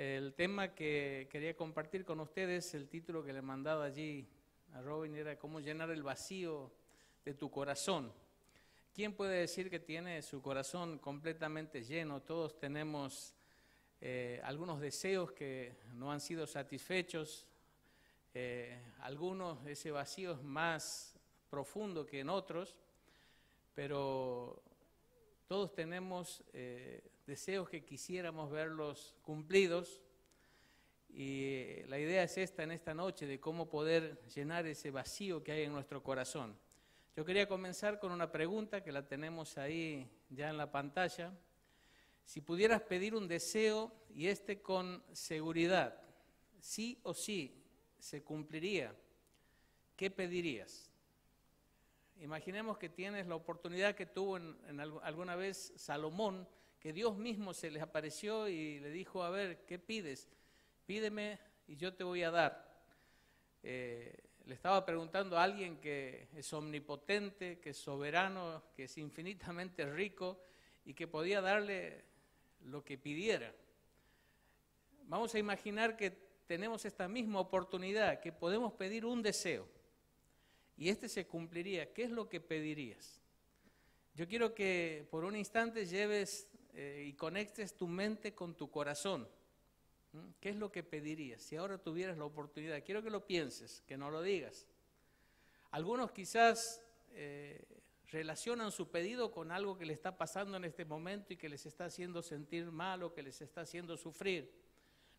El tema que quería compartir con ustedes, el título que le he mandado allí a Robin era cómo llenar el vacío de tu corazón. ¿Quién puede decir que tiene su corazón completamente lleno? Todos tenemos algunos deseos que no han sido satisfechos, algunos ese vacío es más profundo que en otros, pero todos tenemos deseos que quisiéramos verlos cumplidos y la idea es esta en esta noche de cómo poder llenar ese vacío que hay en nuestro corazón. Yo quería comenzar con una pregunta que la tenemos ahí ya en la pantalla. Si pudieras pedir un deseo y con seguridad, sí o sí, se cumpliría, ¿qué pedirías? Imaginemos que tienes la oportunidad que tuvo alguna vez Salomón, que Dios mismo se les apareció y le dijo, a ver, ¿qué pides? Pídeme y yo te voy a dar. Le estaba preguntando a alguien que es omnipotente, que es soberano, que es infinitamente rico y que podía darle lo que pidiera. Vamos a imaginar que tenemos esta misma oportunidad, que podemos pedir un deseo y se cumpliría. ¿Qué es lo que pedirías? Yo quiero que por un instante lleves y conectes tu mente con tu corazón. ¿Qué es lo que pedirías? Si ahora tuvieras la oportunidad, quiero que lo pienses, que no lo digas. Algunos quizás relacionan su pedido con algo que le está pasando en este momento y que les está haciendo sentir mal o que les está haciendo sufrir.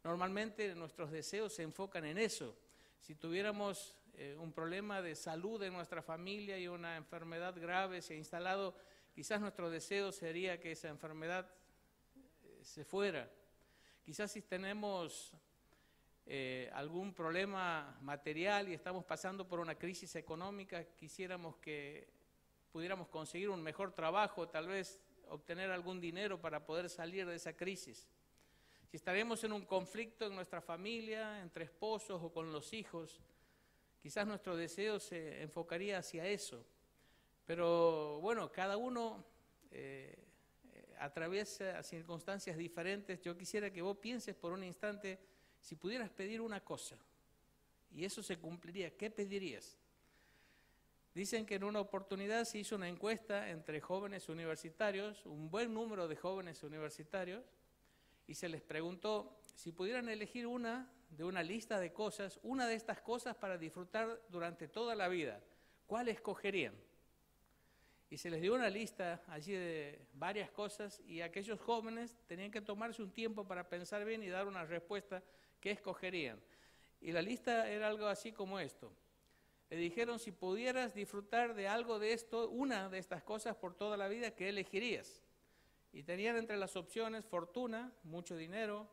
Normalmente nuestros deseos se enfocan en eso. Si tuviéramos un problema de salud en nuestra familia y una enfermedad grave se ha instalado, quizás nuestro deseo sería que esa enfermedad se fuera. Quizás si tenemos algún problema material y estamos pasando por una crisis económica, quisiéramos que pudiéramos conseguir un mejor trabajo, tal vez obtener algún dinero para poder salir de esa crisis. Si estaremos en un conflicto en nuestra familia, entre esposos o con los hijos, quizás nuestro deseo se enfocaría hacia eso. Pero bueno, cada uno atraviesa circunstancias diferentes. Yo quisiera que vos pienses por un instante, si pudieras pedir una cosa y eso se cumpliría, ¿qué pedirías? Dicen que en una oportunidad se hizo una encuesta entre jóvenes universitarios, un buen número de jóvenes universitarios, y se les preguntó si pudieran elegir de una lista de cosas, una de estas cosas para disfrutar durante toda la vida, ¿cuál escogerían? Y se les dio una lista allí de varias cosas y aquellos jóvenes tenían que tomarse un tiempo para pensar bien y dar una respuesta que escogerían. Y la lista era algo así como esto. Le dijeron, si pudieras disfrutar de algo de esto, una de estas cosas por toda la vida, ¿qué elegirías? Y tenían entre las opciones fortuna, mucho dinero,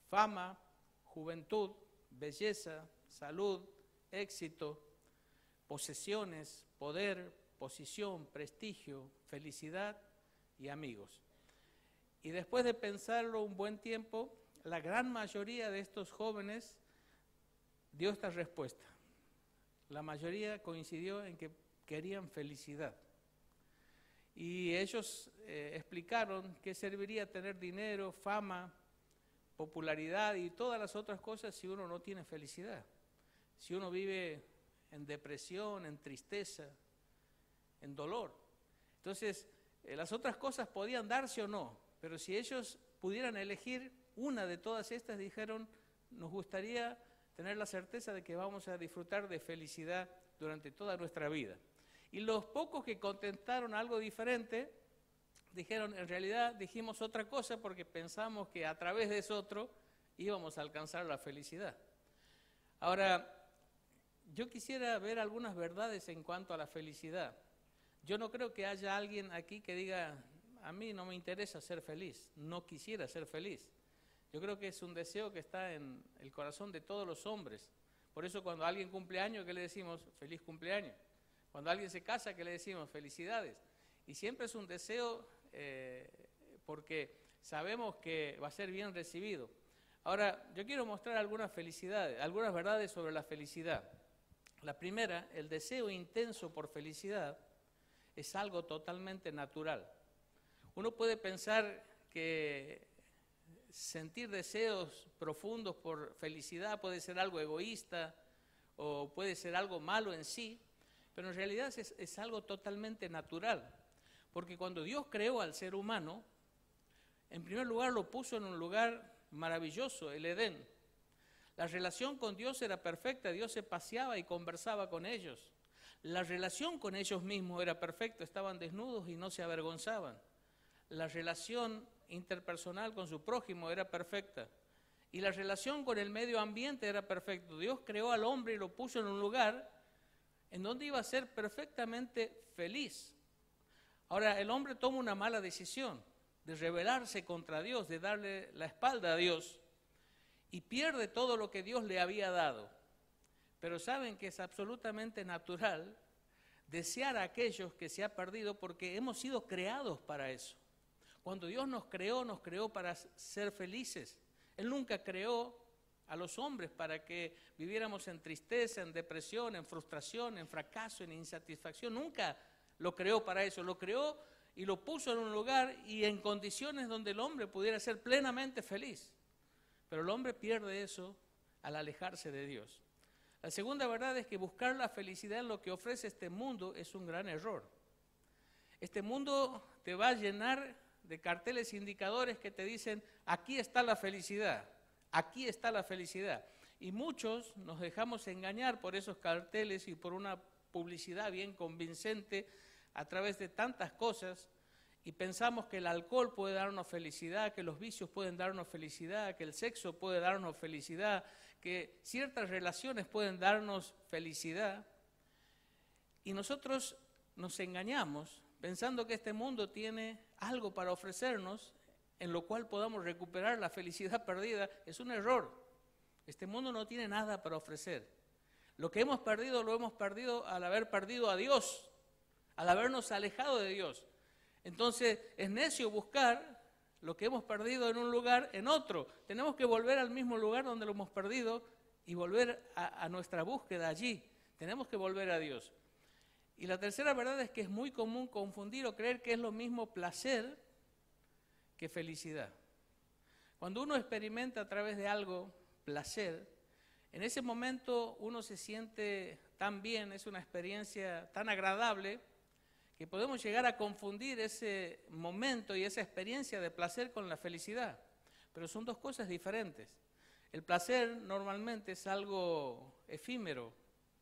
fama, juventud, belleza, salud, éxito, posesiones, poder, posición, prestigio, felicidad y amigos. Y después de pensarlo un buen tiempo, la gran mayoría de estos jóvenes dio esta respuesta. La mayoría coincidió en que querían felicidad. Y ellos explicaron qué serviría tener dinero, fama, popularidad y todas las otras cosas si uno no tiene felicidad. Si uno vive en depresión, en tristeza, en dolor. Entonces, las otras cosas podían darse o no, pero si ellos pudieran elegir una de todas estas, dijeron, nos gustaría tener la certeza de que vamos a disfrutar de felicidad durante toda nuestra vida. Y los pocos que contestaron algo diferente, dijeron, en realidad dijimos otra cosa porque pensamos que a través de eso otro íbamos a alcanzar la felicidad. Ahora, yo quisiera ver algunas verdades en cuanto a la felicidad. Yo no creo que haya alguien aquí que diga, a mí no me interesa ser feliz, no quisiera ser feliz. Yo creo que es un deseo que está en el corazón de todos los hombres. Por eso cuando alguien cumple años, ¿qué le decimos? Feliz cumpleaños. Cuando alguien se casa, ¿qué le decimos? Felicidades. Y siempre es un deseo porque sabemos que va a ser bien recibido. Ahora, yo quiero mostrar algunas verdades sobre la felicidad. La primera, el deseo intenso por felicidad es algo totalmente natural. Uno puede pensar que sentir deseos profundos por felicidad puede ser algo egoísta o puede ser algo malo en sí, pero en realidad es algo totalmente natural, porque cuando Dios creó al ser humano, en primer lugar lo puso en un lugar maravilloso, el Edén. La relación con Dios era perfecta, Dios se paseaba y conversaba con ellos. La relación con ellos mismos era perfecta, estaban desnudos y no se avergonzaban. La relación interpersonal con su prójimo era perfecta. Y la relación con el medio ambiente era perfecta. Dios creó al hombre y lo puso en un lugar en donde iba a ser perfectamente feliz. Ahora, el hombre toma una mala decisión de rebelarse contra Dios, de darle la espalda a Dios, y pierde todo lo que Dios le había dado. Pero saben que es absolutamente natural desear a aquellos que se ha perdido, porque hemos sido creados para eso. Cuando Dios nos creó para ser felices. Él nunca creó a los hombres para que viviéramos en tristeza, en depresión, en frustración, en fracaso, en insatisfacción. Nunca lo creó para eso. Lo creó y lo puso en un lugar y en condiciones donde el hombre pudiera ser plenamente feliz. Pero el hombre pierde eso al alejarse de Dios. La segunda verdad es que buscar la felicidad en lo que ofrece este mundo es un gran error. Este mundo te va a llenar de carteles indicadores que te dicen, aquí está la felicidad, aquí está la felicidad. Y muchos nos dejamos engañar por esos carteles y por una publicidad bien convincente a través de tantas cosas, y pensamos que el alcohol puede darnos felicidad, que los vicios pueden darnos felicidad, que el sexo puede darnos felicidad, que ciertas relaciones pueden darnos felicidad. Y nosotros nos engañamos pensando que este mundo tiene algo para ofrecernos en lo cual podamos recuperar la felicidad perdida. Es un error. Este mundo no tiene nada para ofrecer. Lo que hemos perdido lo hemos perdido al haber perdido a Dios, al habernos alejado de Dios. Entonces es necio buscar lo que hemos perdido en un lugar en otro. Tenemos que volver al mismo lugar donde lo hemos perdido y volver a nuestra búsqueda allí. Tenemos que volver a Dios. Y la tercera verdad es que es muy común confundir o creer que es lo mismo placer que felicidad. Cuando uno experimenta a través de algo placer, en ese momento uno se siente tan bien, es una experiencia tan agradable, que podemos llegar a confundir ese momento y esa experiencia de placer con la felicidad. Pero son dos cosas diferentes. El placer normalmente es algo efímero,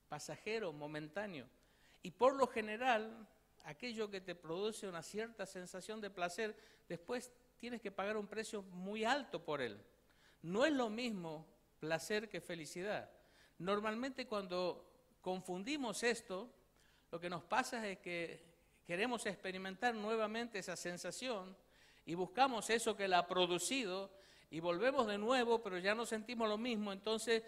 pasajero, momentáneo. Y por lo general, aquello que te produce una cierta sensación de placer, después tienes que pagar un precio muy alto por él. No es lo mismo placer que felicidad. Normalmente cuando confundimos esto, lo que nos pasa es que queremos experimentar nuevamente esa sensación y buscamos eso que la ha producido y volvemos de nuevo, pero ya no sentimos lo mismo. Entonces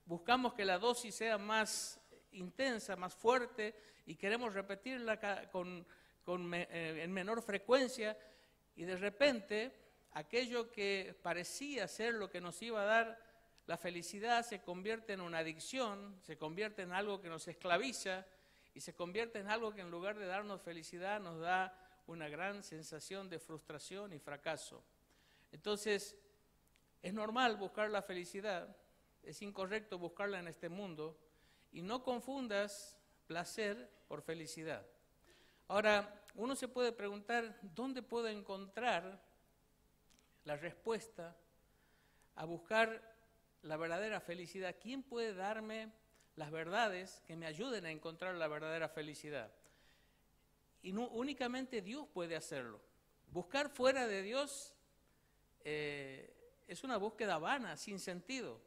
buscamos que la dosis sea más intensa, más fuerte, y queremos repetirla en menor frecuencia, y de repente aquello que parecía ser lo que nos iba a dar la felicidad se convierte en una adicción, se convierte en algo que nos esclaviza y se convierte en algo que en lugar de darnos felicidad nos da una gran sensación de frustración y fracaso. Entonces, es normal buscar la felicidad, es incorrecto buscarla en este mundo, y no confundas placer por felicidad. Ahora, uno se puede preguntar, ¿dónde puedo encontrar la respuesta a buscar la verdadera felicidad? ¿Quién puede darme las verdades que me ayuden a encontrar la verdadera felicidad? Y no, únicamente Dios puede hacerlo. Buscar fuera de Dios es una búsqueda vana, sin sentido.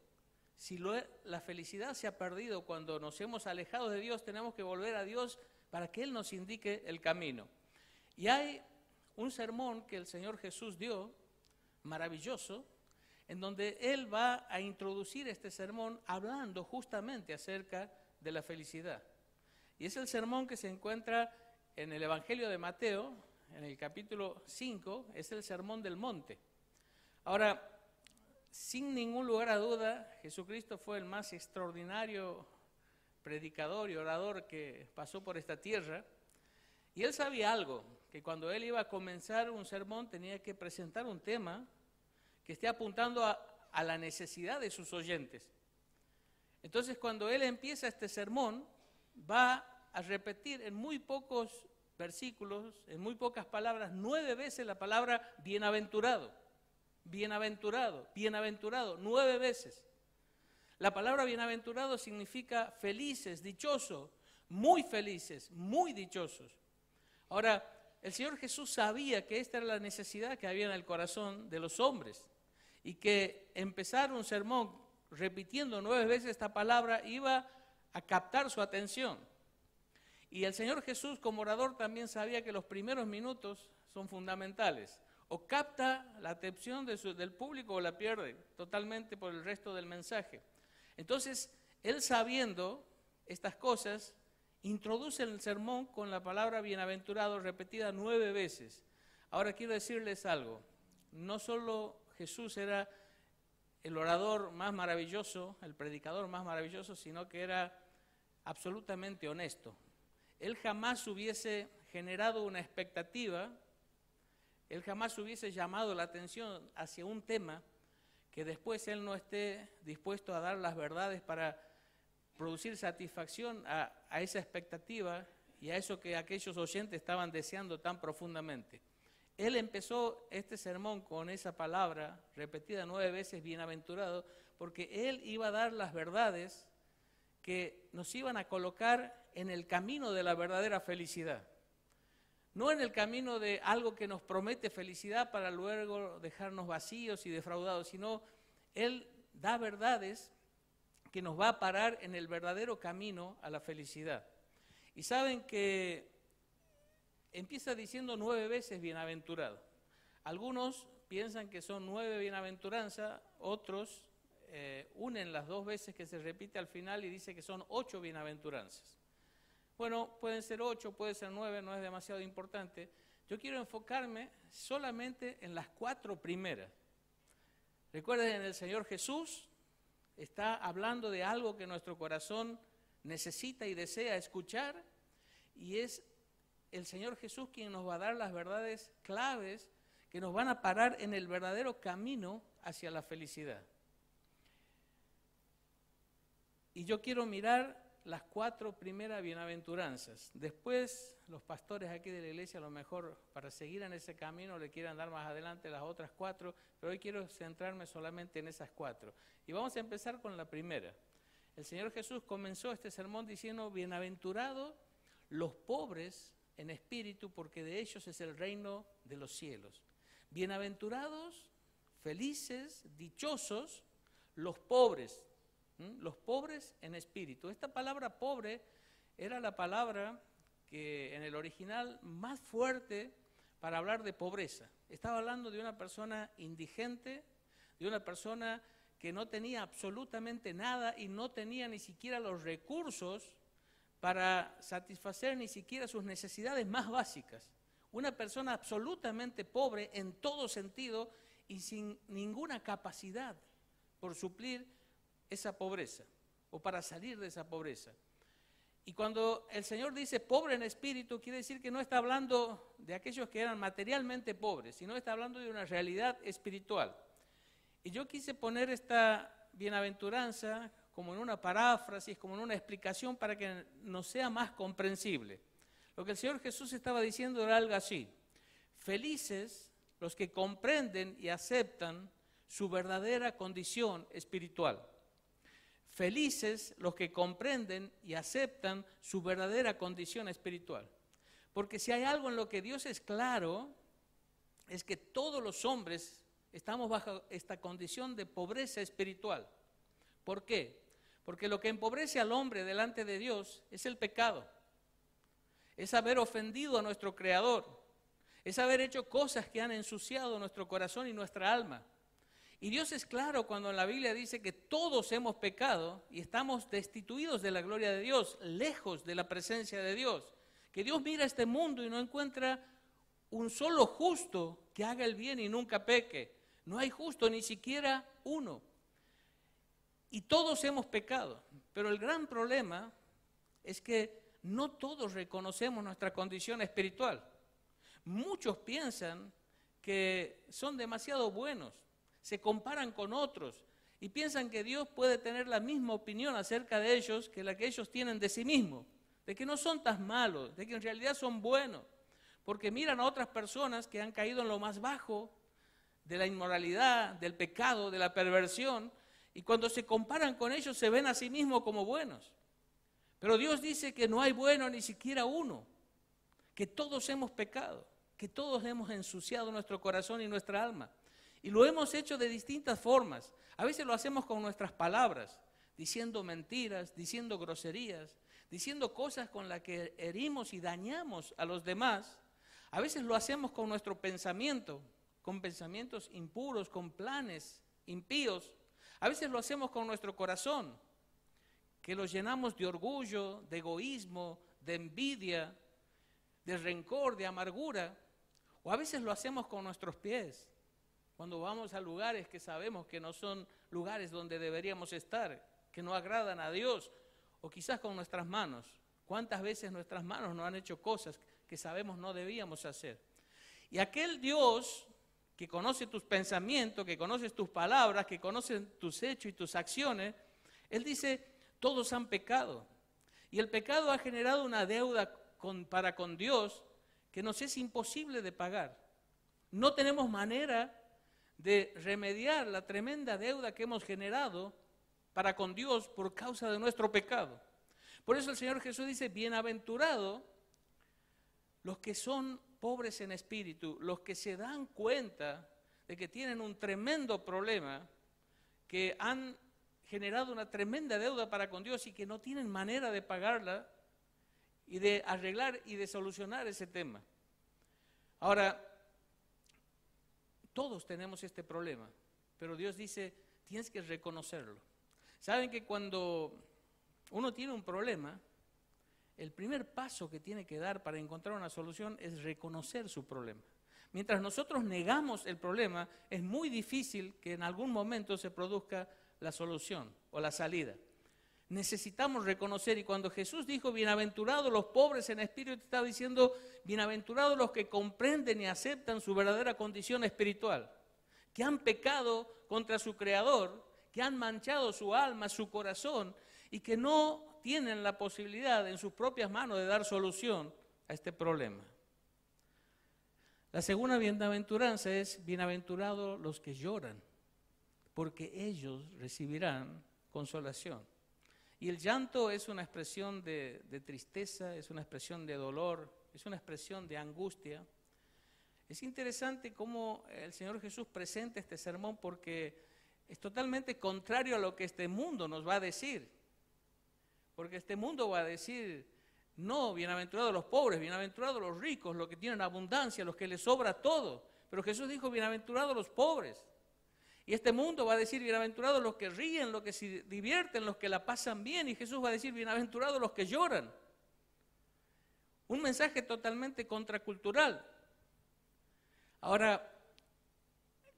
Si la felicidad se ha perdido cuando nos hemos alejado de Dios, tenemos que volver a Dios para que Él nos indique el camino. Y hay un sermón que el Señor Jesús dio, maravilloso, en donde Él va a introducir este sermón hablando justamente acerca de la felicidad. Y es el sermón que se encuentra en el Evangelio de Mateo, en el capítulo 5, es el Sermón del Monte. Ahora, sin ningún lugar a duda, Jesucristo fue el más extraordinario predicador y orador que pasó por esta tierra. Y Él sabía algo, que cuando Él iba a comenzar un sermón tenía que presentar un tema que esté apuntando a la necesidad de sus oyentes. Entonces, cuando él empieza este sermón, va a repetir en muy pocos versículos, en muy pocas palabras, 9 veces la palabra bienaventurado, bienaventurado, bienaventurado, 9 veces. La palabra bienaventurado significa felices, dichosos, muy dichosos. Ahora, el Señor Jesús sabía que esta era la necesidad que había en el corazón de los hombres y que empezar un sermón repitiendo 9 veces esta palabra iba a captar su atención. Y el Señor Jesús como orador también sabía que los primeros minutos son fundamentales. O capta la atención del público o la pierde totalmente por el resto del mensaje. Entonces, él sabiendo estas cosas, introduce el sermón con la palabra bienaventurado repetida 9 veces. Ahora quiero decirles algo, no solo Jesús era el orador más maravilloso, el predicador más maravilloso, sino que era absolutamente honesto. Él jamás hubiese generado una expectativa, él jamás hubiese llamado la atención hacia un tema que después él no esté dispuesto a dar las verdades para producir satisfacción a esa expectativa y a eso que aquellos oyentes estaban deseando tan profundamente. Él empezó este sermón con esa palabra repetida 9 veces, bienaventurado, porque él iba a dar las verdades que nos iban a colocar en el camino de la verdadera felicidad. No en el camino de algo que nos promete felicidad para luego dejarnos vacíos y defraudados, sino él da verdades que nos va a parar en el verdadero camino a la felicidad. Y saben que empieza diciendo 9 veces bienaventurado. Algunos piensan que son 9 bienaventuranzas, otros unen las 2 veces que se repite al final y dice que son 8 bienaventuranzas. Bueno, pueden ser 8, puede ser 9, no es demasiado importante. Yo quiero enfocarme solamente en las 4 primeras. Recuerden, el Señor Jesús está hablando de algo que nuestro corazón necesita y desea escuchar, y es el Señor Jesús quien nos va a dar las verdades claves que nos van a parar en el verdadero camino hacia la felicidad. Y yo quiero mirar las 4 primeras bienaventuranzas. Después los pastores aquí de la iglesia a lo mejor para seguir en ese camino le quieran dar más adelante las otras 4, pero hoy quiero centrarme solamente en esas 4. Y vamos a empezar con la primera. El Señor Jesús comenzó este sermón diciendo: bienaventurados los pobres en espíritu, porque de ellos es el reino de los cielos. Bienaventurados, felices, dichosos los pobres en espíritu. Esta palabra pobre era la palabra que en el original más fuerte para hablar de pobreza. Estaba hablando de una persona indigente, de una persona que no tenía absolutamente nada y no tenía ni siquiera los recursos para satisfacer ni siquiera sus necesidades más básicas. Una persona absolutamente pobre en todo sentido y sin ninguna capacidad por suplir esa pobreza o para salir de esa pobreza. Y cuando el Señor dice pobre en espíritu, quiere decir que no está hablando de aquellos que eran materialmente pobres, sino está hablando de una realidad espiritual. Y yo quise poner esta bienaventuranza como en una paráfrasis, como en una explicación para que nos sea más comprensible. Lo que el Señor Jesús estaba diciendo era algo así: felices los que comprenden y aceptan su verdadera condición espiritual. Felices los que comprenden y aceptan su verdadera condición espiritual. Porque si hay algo en lo que Dios es claro, es que todos los hombres estamos bajo esta condición de pobreza espiritual. ¿Por qué? Porque lo que empobrece al hombre delante de Dios es el pecado. Es haber ofendido a nuestro Creador. Es haber hecho cosas que han ensuciado nuestro corazón y nuestra alma. Y Dios es claro cuando en la Biblia dice que todos hemos pecado y estamos destituidos de la gloria de Dios, lejos de la presencia de Dios. Que Dios mira este mundo y no encuentra un solo justo que haga el bien y nunca peque. No hay justo, ni siquiera uno. Y todos hemos pecado. Pero el gran problema es que no todos reconocemos nuestra condición espiritual. Muchos piensan que son demasiado buenos. se comparan con otros y piensan que Dios puede tener la misma opinión acerca de ellos que la que ellos tienen de sí mismos, de que no son tan malos, de que en realidad son buenos, porque miran a otras personas que han caído en lo más bajo de la inmoralidad, del pecado, de la perversión, y cuando se comparan con ellos se ven a sí mismos como buenos. Pero Dios dice que no hay bueno ni siquiera uno, que todos hemos pecado, que todos hemos ensuciado nuestro corazón y nuestra alma. Y lo hemos hecho de distintas formas. A veces lo hacemos con nuestras palabras, diciendo mentiras, diciendo groserías, diciendo cosas con las que herimos y dañamos a los demás. A veces lo hacemos con nuestro pensamiento, con pensamientos impuros, con planes impíos. A veces lo hacemos con nuestro corazón, que lo llenamos de orgullo, de egoísmo, de envidia, de rencor, de amargura. O a veces lo hacemos con nuestros pies, cuando vamos a lugares que sabemos que no son lugares donde deberíamos estar, que no agradan a Dios, o quizás con nuestras manos. ¿Cuántas veces nuestras manos no han hecho cosas que sabemos no debíamos hacer? Y aquel Dios que conoce tus pensamientos, que conoce tus palabras, que conoce tus hechos y tus acciones, Él dice, todos han pecado. Y el pecado ha generado una deuda para con Dios que nos es imposible de pagar. No tenemos manera de remediar la tremenda deuda que hemos generado para con Dios por causa de nuestro pecado. Por eso el Señor Jesús dice, bienaventurados los que son pobres en espíritu, los que se dan cuenta de que tienen un tremendo problema, que han generado una tremenda deuda para con Dios y que no tienen manera de pagarla y de arreglar y de solucionar ese tema. Ahora, todos tenemos este problema, pero Dios dice, tienes que reconocerlo. Saben que cuando uno tiene un problema, el primer paso que tiene que dar para encontrar una solución es reconocer su problema. Mientras nosotros negamos el problema, es muy difícil que en algún momento se produzca la solución o la salida. Necesitamos reconocer, y cuando Jesús dijo, bienaventurados los pobres en espíritu, estaba diciendo, bienaventurados los que comprenden y aceptan su verdadera condición espiritual, que han pecado contra su Creador, que han manchado su alma, su corazón, y que no tienen la posibilidad en sus propias manos de dar solución a este problema. La segunda bienaventuranza es, bienaventurados los que lloran, porque ellos recibirán consolación. Y el llanto es una expresión de tristeza, es una expresión de dolor, es una expresión de angustia. Es interesante cómo el Señor Jesús presenta este sermón porque es totalmente contrario a lo que este mundo nos va a decir. Porque este mundo va a decir, no, bienaventurados los pobres, bienaventurados los ricos, los que tienen abundancia, los que les sobra todo. Pero Jesús dijo, bienaventurados los pobres. Y este mundo va a decir, bienaventurados los que ríen, los que se divierten, los que la pasan bien. Y Jesús va a decir, bienaventurados los que lloran. Un mensaje totalmente contracultural. Ahora,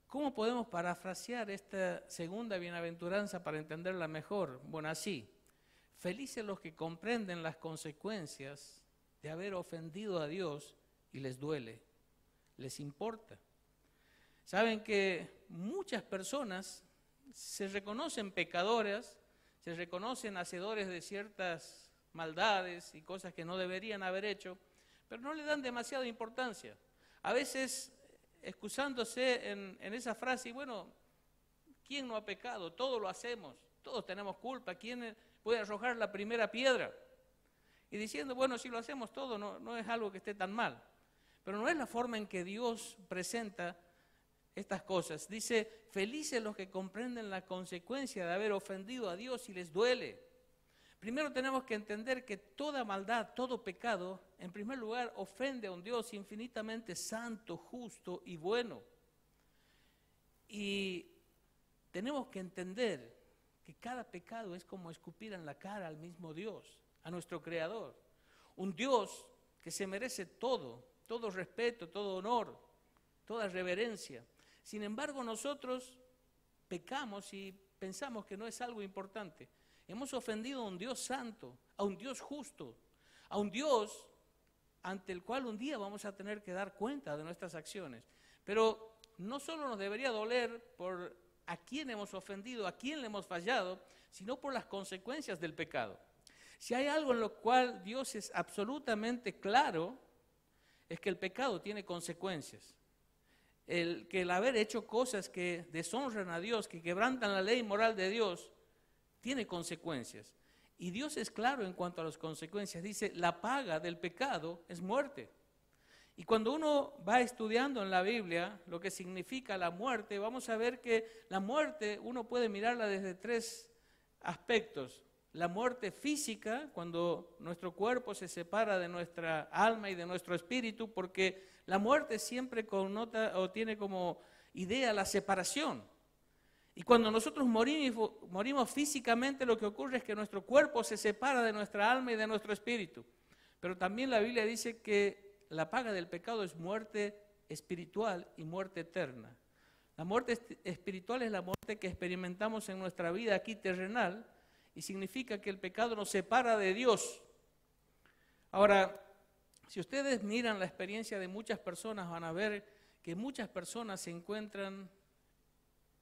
¿cómo podemos parafrasear esta segunda bienaventuranza para entenderla mejor? Bueno, así. Felices los que comprenden las consecuencias de haber ofendido a Dios y les duele, les importa. Saben que muchas personas se reconocen pecadoras, se reconocen hacedores de ciertas maldades y cosas que no deberían haber hecho, pero no le dan demasiada importancia. A veces, excusándose en esa frase, y bueno, ¿quién no ha pecado? Todos lo hacemos, todos tenemos culpa, ¿quién puede arrojar la primera piedra? Y diciendo, bueno, si lo hacemos todo, no es algo que esté tan mal. Pero no es la forma en que Dios presenta estas cosas. Dice, felices los que comprenden la consecuencia de haber ofendido a Dios y les duele. Primero tenemos que entender que toda maldad, todo pecado, en primer lugar, ofende a un Dios infinitamente santo, justo y bueno. Y tenemos que entender que cada pecado es como escupir en la cara al mismo Dios, a nuestro Creador. Un Dios que se merece todo respeto, todo honor, toda reverencia. Sin embargo, nosotros pecamos y pensamos que no es algo importante. Hemos ofendido a un Dios santo, a un Dios justo, a un Dios ante el cual un día vamos a tener que dar cuenta de nuestras acciones. Pero no solo nos debería doler por a quién hemos ofendido, a quién le hemos fallado, sino por las consecuencias del pecado. Si hay algo en lo cual Dios es absolutamente claro, es que el pecado tiene consecuencias. Que el haber hecho cosas que deshonran a Dios, que quebrantan la ley moral de Dios, tiene consecuencias. Y Dios es claro en cuanto a las consecuencias. Dice, la paga del pecado es muerte. Y cuando uno va estudiando en la Biblia lo que significa la muerte, vamos a ver que la muerte uno puede mirarla desde tres aspectos. La muerte física, cuando nuestro cuerpo se separa de nuestra alma y de nuestro espíritu, porque la muerte siempre connota o tiene como idea la separación. Y cuando nosotros morimos físicamente, lo que ocurre es que nuestro cuerpo se separa de nuestra alma y de nuestro espíritu. Pero también la Biblia dice que la paga del pecado es muerte espiritual y muerte eterna. La muerte espiritual es la muerte que experimentamos en nuestra vida aquí terrenal, y significa que el pecado nos separa de Dios. Ahora, si ustedes miran la experiencia de muchas personas, van a ver que muchas personas se encuentran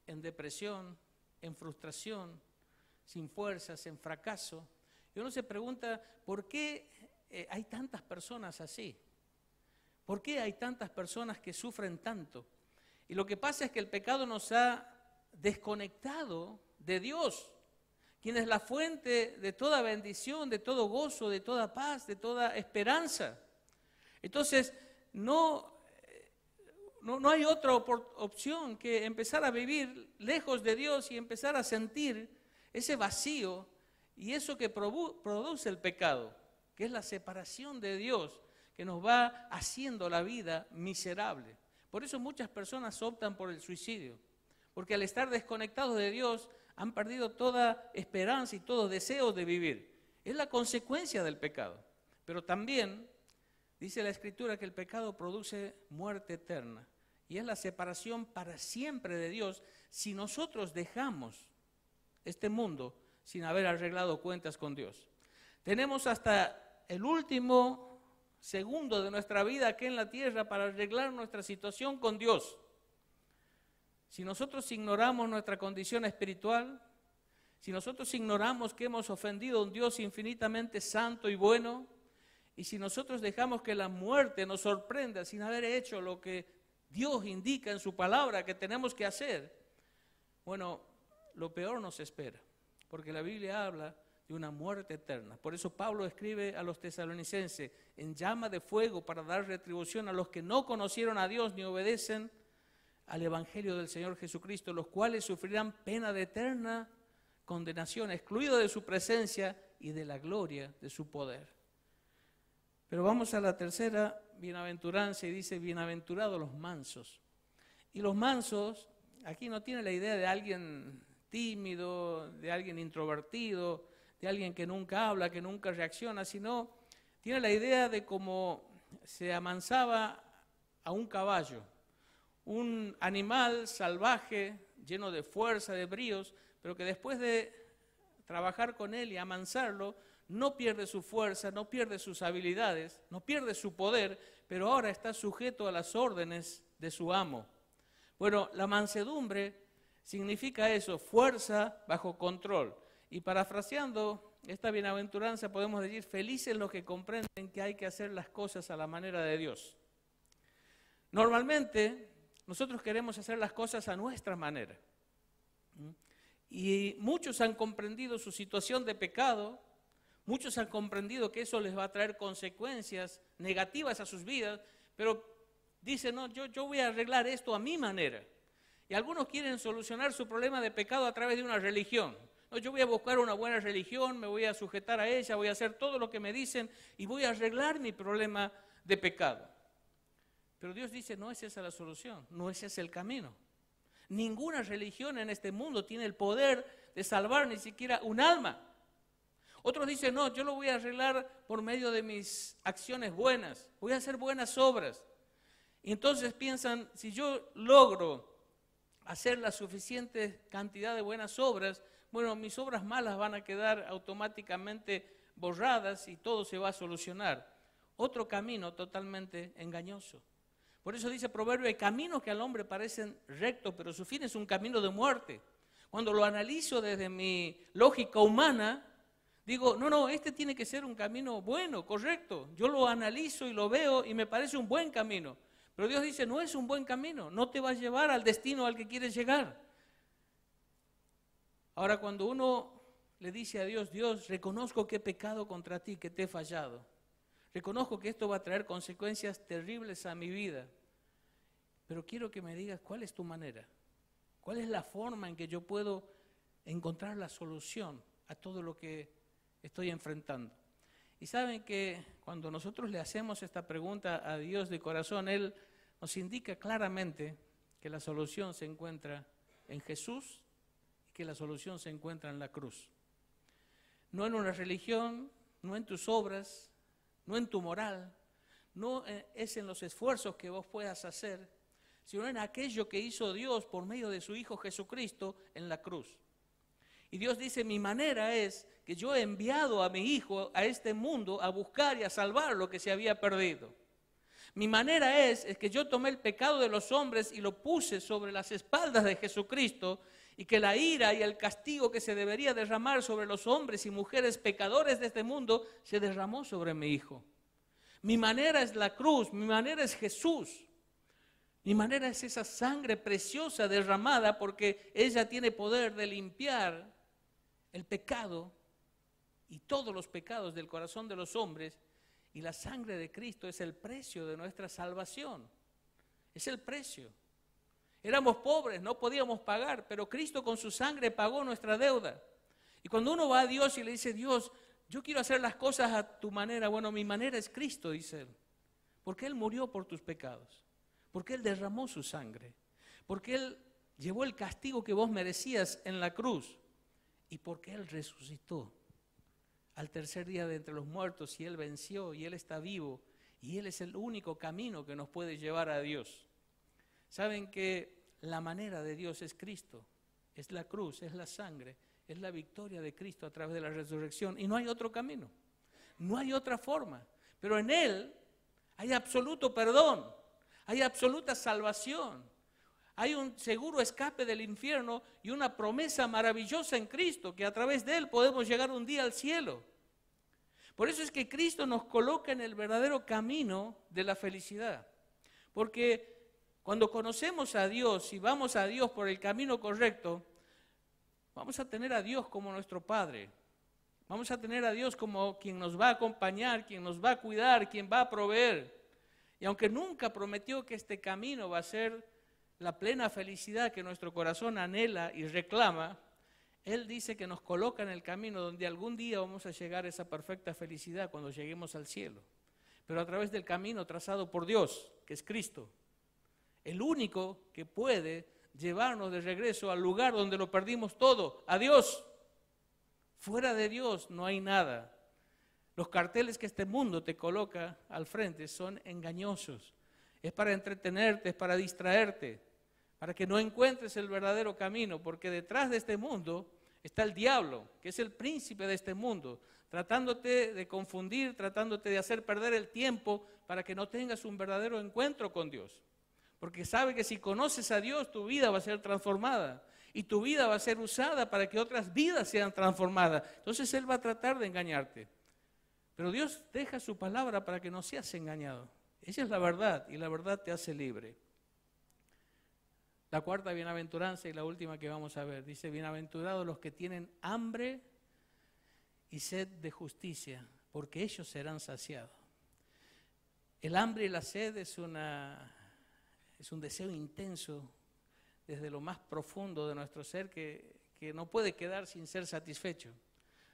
en depresión, en frustración, sin fuerzas, en fracaso. Y uno se pregunta, ¿por qué hay tantas personas así? ¿Por qué hay tantas personas que sufren tanto? Y lo que pasa es que el pecado nos ha desconectado de Dios, quien es la fuente de toda bendición, de todo gozo, de toda paz, de toda esperanza. Entonces, no hay otra opción que empezar a vivir lejos de Dios y empezar a sentir ese vacío y eso que produce el pecado, que es la separación de Dios, que nos va haciendo la vida miserable. Por eso muchas personas optan por el suicidio, porque al estar desconectados de Dios han perdido toda esperanza y todo deseo de vivir. Es la consecuencia del pecado. Pero también dice la Escritura que el pecado produce muerte eterna y es la separación para siempre de Dios si nosotros dejamos este mundo sin haber arreglado cuentas con Dios. Tenemos hasta el último segundo de nuestra vida aquí en la tierra para arreglar nuestra situación con Dios. Si nosotros ignoramos nuestra condición espiritual, si nosotros ignoramos que hemos ofendido a un Dios infinitamente santo y bueno, y si nosotros dejamos que la muerte nos sorprenda sin haber hecho lo que Dios indica en su palabra que tenemos que hacer, bueno, lo peor nos espera, porque la Biblia habla de una muerte eterna. Por eso Pablo escribe a los tesalonicenses, en llama de fuego para dar retribución a los que no conocieron a Dios ni obedecen al Evangelio del Señor Jesucristo, los cuales sufrirán pena de eterna condenación, excluidos de su presencia y de la gloria de su poder. Pero vamos a la tercera bienaventuranza y dice, bienaventurados los mansos. Y los mansos, aquí no tiene la idea de alguien tímido, de alguien introvertido, de alguien que nunca habla, que nunca reacciona, sino tiene la idea de cómo se amansaba a un caballo. Un animal salvaje, lleno de fuerza, de bríos, pero que después de trabajar con él y amansarlo, no pierde su fuerza, no pierde sus habilidades, no pierde su poder, pero ahora está sujeto a las órdenes de su amo. Bueno, la mansedumbre significa eso, fuerza bajo control. Y parafraseando esta bienaventuranza podemos decir, felices los que comprenden que hay que hacer las cosas a la manera de Dios. Normalmente, nosotros queremos hacer las cosas a nuestra manera. Y muchos han comprendido su situación de pecado, muchos han comprendido que eso les va a traer consecuencias negativas a sus vidas, pero dicen, no, yo voy a arreglar esto a mi manera. Y algunos quieren solucionar su problema de pecado a través de una religión. No, yo voy a buscar una buena religión, me voy a sujetar a ella, voy a hacer todo lo que me dicen y voy a arreglar mi problema de pecado. Pero Dios dice, no es esa la solución, no ese es el camino. Ninguna religión en este mundo tiene el poder de salvar ni siquiera un alma. Otros dicen, no, yo lo voy a arreglar por medio de mis acciones buenas, voy a hacer buenas obras. Y entonces piensan, si yo logro hacer la suficiente cantidad de buenas obras, bueno, mis obras malas van a quedar automáticamente borradas y todo se va a solucionar. Otro camino totalmente engañoso. Por eso dice Proverbio, hay caminos que al hombre parecen rectos, pero su fin es un camino de muerte. Cuando lo analizo desde mi lógica humana, digo, no, este tiene que ser un camino bueno, correcto. Yo lo analizo y lo veo y me parece un buen camino. Pero Dios dice, no es un buen camino, no te va a llevar al destino al que quieres llegar. Ahora, cuando uno le dice a Dios, Dios, reconozco que he pecado contra ti, que te he fallado. Reconozco que esto va a traer consecuencias terribles a mi vida. Pero quiero que me digas, ¿cuál es tu manera? ¿Cuál es la forma en que yo puedo encontrar la solución a todo lo que estoy enfrentando? Y saben que cuando nosotros le hacemos esta pregunta a Dios de corazón, Él nos indica claramente que la solución se encuentra en Jesús y que la solución se encuentra en la cruz. No en una religión, no en tus obras, no en tu moral, no es en los esfuerzos que vos puedas hacer, sino en aquello que hizo Dios por medio de su Hijo Jesucristo en la cruz. Y Dios dice, mi manera es que yo he enviado a mi Hijo a este mundo a buscar y a salvar lo que se había perdido. Mi manera es que yo tomé el pecado de los hombres y lo puse sobre las espaldas de Jesucristo, y que la ira y el castigo que se debería derramar sobre los hombres y mujeres pecadores de este mundo se derramó sobre mi Hijo. Mi manera es la cruz, mi manera es Jesús. Mi manera es esa sangre preciosa derramada, porque ella tiene poder de limpiar el pecado y todos los pecados del corazón de los hombres, y la sangre de Cristo es el precio de nuestra salvación. Es el precio. Éramos pobres, no podíamos pagar, pero Cristo con su sangre pagó nuestra deuda. Y cuando uno va a Dios y le dice, Dios, yo quiero hacer las cosas a tu manera, bueno, mi manera es Cristo, dice Él, porque Él murió por tus pecados, porque Él derramó su sangre, porque Él llevó el castigo que vos merecías en la cruz, y porque Él resucitó al tercer día de entre los muertos, y Él venció, y Él está vivo, y Él es el único camino que nos puede llevar a Dios. Saben que la manera de Dios es Cristo, es la cruz, es la sangre, es la victoria de Cristo a través de la resurrección, y no hay otro camino, no hay otra forma, pero en Él hay absoluto perdón, hay absoluta salvación, hay un seguro escape del infierno y una promesa maravillosa en Cristo, que a través de Él podemos llegar un día al cielo. Por eso es que Cristo nos coloca en el verdadero camino de la felicidad, porque cuando conocemos a Dios y vamos a Dios por el camino correcto, vamos a tener a Dios como nuestro Padre. Vamos a tener a Dios como quien nos va a acompañar, quien nos va a cuidar, quien va a proveer. Y aunque nunca prometió que este camino va a ser la plena felicidad que nuestro corazón anhela y reclama, Él dice que nos coloca en el camino donde algún día vamos a llegar a esa perfecta felicidad cuando lleguemos al cielo. Pero a través del camino trazado por Dios, que es Cristo. El único que puede llevarnos de regreso al lugar donde lo perdimos todo, a Dios. Fuera de Dios no hay nada. Los carteles que este mundo te coloca al frente son engañosos. Es para entretenerte, es para distraerte, para que no encuentres el verdadero camino, porque detrás de este mundo está el diablo, que es el príncipe de este mundo, tratándote de confundir, tratándote de hacer perder el tiempo para que no tengas un verdadero encuentro con Dios. Porque sabe que si conoces a Dios, tu vida va a ser transformada y tu vida va a ser usada para que otras vidas sean transformadas. Entonces Él va a tratar de engañarte. Pero Dios deja su palabra para que no seas engañado. Esa es la verdad, y la verdad te hace libre. La cuarta bienaventuranza y la última que vamos a ver, dice, bienaventurados los que tienen hambre y sed de justicia, porque ellos serán saciados. El hambre y la sed es un deseo intenso desde lo más profundo de nuestro ser que no puede quedar sin ser satisfecho.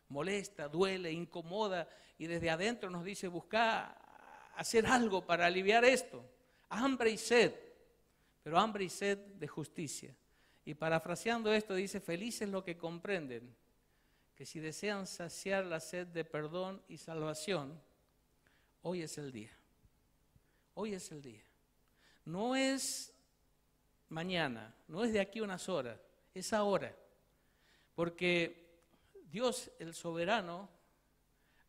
Molesta, duele, incomoda, y desde adentro nos dice, busca hacer algo para aliviar esto. Hambre y sed, pero hambre y sed de justicia. Y parafraseando esto dice, felices los que comprenden que si desean saciar la sed de perdón y salvación, hoy es el día. Hoy es el día. No es mañana, no es de aquí unas horas, es ahora. Porque Dios, el soberano,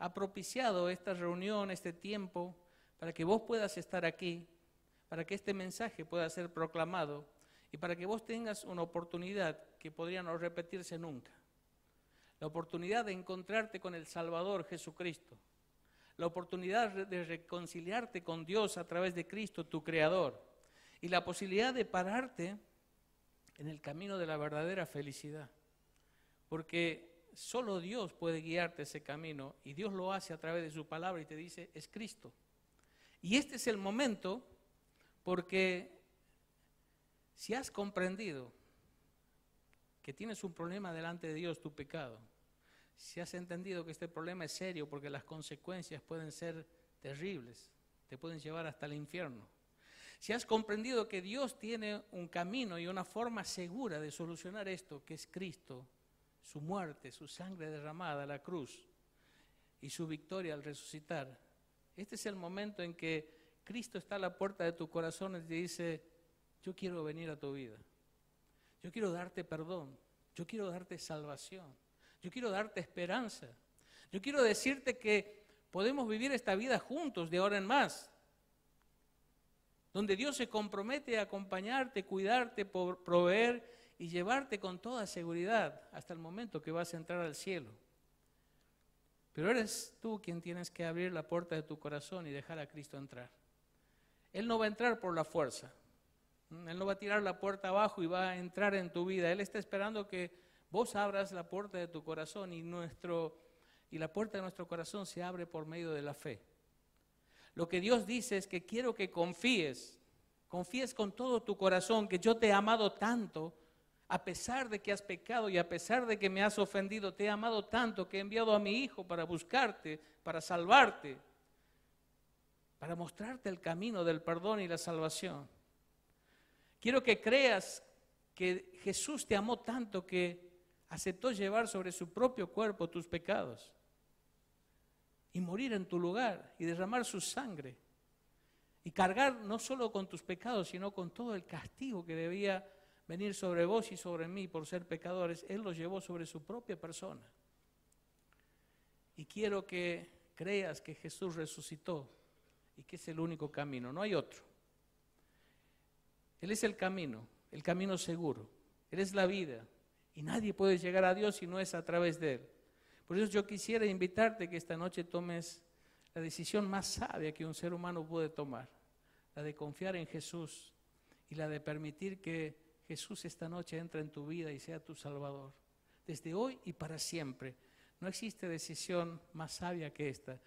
ha propiciado esta reunión, este tiempo, para que vos puedas estar aquí, para que este mensaje pueda ser proclamado y para que vos tengas una oportunidad que podría no repetirse nunca. La oportunidad de encontrarte con el Salvador Jesucristo. La oportunidad de reconciliarte con Dios a través de Cristo, tu Creador. Y la posibilidad de pararte en el camino de la verdadera felicidad. Porque solo Dios puede guiarte ese camino y Dios lo hace a través de su palabra y te dice, es Cristo. Y este es el momento porque si has comprendido que tienes un problema delante de Dios, tu pecado, si has entendido que este problema es serio porque las consecuencias pueden ser terribles, te pueden llevar hasta el infierno. Si has comprendido que Dios tiene un camino y una forma segura de solucionar esto, que es Cristo, su muerte, su sangre derramada a la cruz y su victoria al resucitar, este es el momento en que Cristo está a la puerta de tu corazón y te dice, yo quiero venir a tu vida, yo quiero darte perdón, yo quiero darte salvación, yo quiero darte esperanza, yo quiero decirte que podemos vivir esta vida juntos de ahora en más, donde Dios se compromete a acompañarte, cuidarte, proveer y llevarte con toda seguridad hasta el momento que vas a entrar al cielo. Pero eres tú quien tienes que abrir la puerta de tu corazón y dejar a Cristo entrar. Él no va a entrar por la fuerza. Él no va a tirar la puerta abajo y va a entrar en tu vida. Él está esperando que vos abras la puerta de tu corazón y la puerta de nuestro corazón se abre por medio de la fe. Lo que Dios dice es que quiero que confíes con todo tu corazón, que yo te he amado tanto, a pesar de que has pecado y a pesar de que me has ofendido, te he amado tanto que he enviado a mi Hijo para buscarte, para salvarte, para mostrarte el camino del perdón y la salvación. Quiero que creas que Jesús te amó tanto que aceptó llevar sobre su propio cuerpo tus pecados y morir en tu lugar y derramar su sangre y cargar no solo con tus pecados, sino con todo el castigo que debía venir sobre vos y sobre mí por ser pecadores. Él lo llevó sobre su propia persona. Y quiero que creas que Jesús resucitó y que es el único camino, no hay otro. Él es el camino seguro, Él es la vida y nadie puede llegar a Dios si no es a través de Él. Por eso yo quisiera invitarte que esta noche tomes la decisión más sabia que un ser humano puede tomar, la de confiar en Jesús y la de permitir que Jesús esta noche entre en tu vida y sea tu Salvador. Desde hoy y para siempre. No existe decisión más sabia que esta.